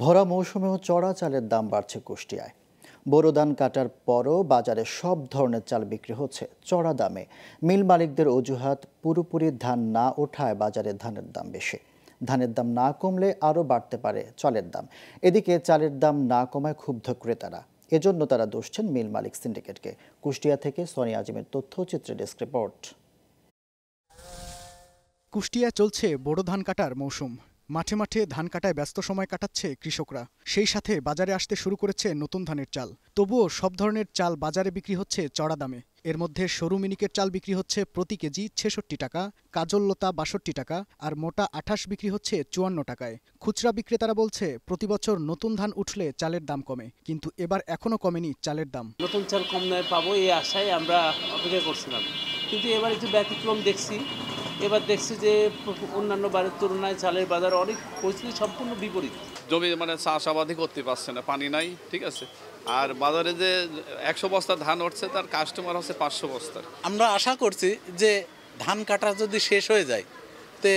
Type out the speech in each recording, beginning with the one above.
ভরা মৌসুমেও চড়া চালের দাম বাড়ছে কুষ্টিয়ায়। বোরো ধান কাটার পরও বাজারে সব ধরনের চাল বিক্রি হচ্ছে চড়া দামে। মিল মালিকদের অজুহাত, পুরোপুরি ধান না ওঠায় বাজারে ধানের দাম বেশি। ধানের দাম না কমলে আরও বাড়তে পারে চালের দাম। এদিকে চালের দাম না কমায় ক্ষুব্ধ ক্রেতারা। এজন্য তারা দোষছেন মিল মালিক সিন্ডিকেটকে। কুষ্টিয়া থেকে সোনিয়া আজিমের তথ্যচিত্রে ডেস্ক রিপোর্ট। কুষ্টিয়া চলছে বোরো ধান কাটার মৌসুম। মাঠে মাঠে ধান কাটায় ব্যস্ত সময় কাটাচ্ছে কৃষকরা। সেই সাথে বাজারে আসতে শুরু করেছে নতুন ধানের চাল। তবুও সব ধরনের চাল বাজারে বিক্রি হচ্ছে চড়া দামে। এর মধ্যে সরু মিনিকেট চাল বিক্রি হচ্ছে প্রতি কেজি ৬৬ টাকা, কাজললতা ৬২ টাকা, আর মোটা ২৮ বিক্রি হচ্ছে ৫৪ টাকায়। খুচরা বিক্রেতারা বলছে প্রতি বছর নতুন ধান উঠলে চালের দাম কমে, কিন্তু এবার এখনো কমেনি চালের দাম। নতুন চাল কম দামে পাবো এই আশায় আমরা অপেক্ষা করছিলাম, কিন্তু এবার একটু ব্যতিক্রম দেখছি। এবার দেখছি যে অন্যান্য বারের তুলনায় চালের বাজার অনেক পরিস্থিতি সম্পূর্ণ বিপরীত। জমি চাষাবাদই করতে পারছে না, পানি নাই, ঠিক আছে। আর বাজারে যে ১০০ বস্তা ধান উঠছে তার কাস্টমার হচ্ছে ৫০০ বস্তার। আমরা আশা করছি যে ধান কাটা যদি শেষ হয়ে যায় তে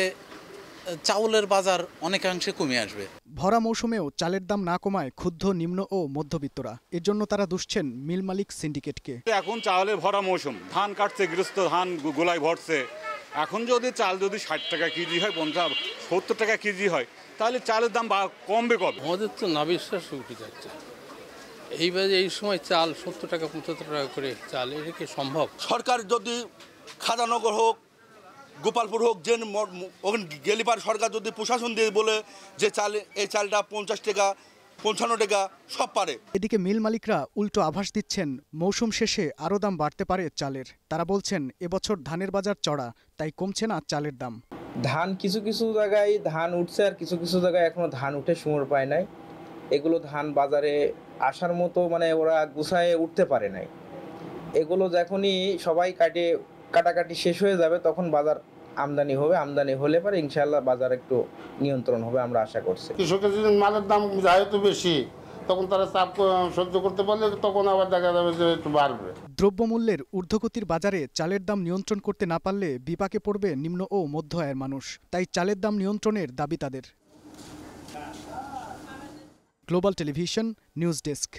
চাউলের বাজার অনেকাংশে কমে আসবে। ভরা মৌসুমেও চালের দাম না কমায় ক্ষুব্ধ নিম্ন ও মধ্যবিত্তরা। এর জন্য তারা দুষছেন মিল মালিক সিন্ডিকেটকে। এখন চাউলের ভরা মৌসুম, ধান কাটছে, গৃহস্থ ধান গোলায় ভরছে। এখন যদি চাল ৬০ টাকা কেজি হয়, ৭০ টাকা কেজি হয়, তাহলে চালের দাম কমবে কবে? আমাদের তো না বিশ্বাস উঠে যাচ্ছে। এইবারে এই সময় চাল ৭০ টাকা ৭৫ টাকা করে চাল, এটা কি সম্ভব? সরকার যদি খাদানগর হোক, গোপালপুর হোক, যে ওখানে গেলিপার সরকার যদি প্রশাসন দিয়ে বলে যে চাল, এই চালটা ৫০ টাকা ৫৫ টাকা সব পারে। এদিকে মিল মালিকরা উল্টো আভাস দিচ্ছেন মৌসুম শেষে আরও দাম বাড়তে পারে চালের। তারা বলছেন এবছর ধানের বাজার চড়া, তাই কমছে না চালের দাম। ধান কিছু কিছু জায়গায় ধান উঠছে, আর কিছু কিছু জায়গায় এখনো ধান উঠে সময় পায় নাই। এগুলো ধান বাজারে আসার মতো ওরা গুছায় উঠতে পারে নাই। এগুলো যখনই সবাই কাটাকাটি শেষ হয়ে যাবে তখন বাজার আমদানি হবে। আমদানি হলে পরে ইনশাআল্লাহ বাজার একটু নিয়ন্ত্রণ হবে, আমরা আশা করছি। কৃষকের যদি মালের দাম যায় তো বেশি, তখন তারা চাপ সহ্য করতে পারলে তখন আবার দেখা যাবে যে একটু বাড়বে। দ্রব্যমূল্যের ঊর্ধ্বগতির বাজারে চালের দাম নিয়ন্ত্রণ করতে না পারলে বিপাকে পড়বে নিম্ন ও মধ্য আয়ের মানুষ। তাই চালের দাম নিয়ন্ত্রণের দাবি তাদের। Global television news desk.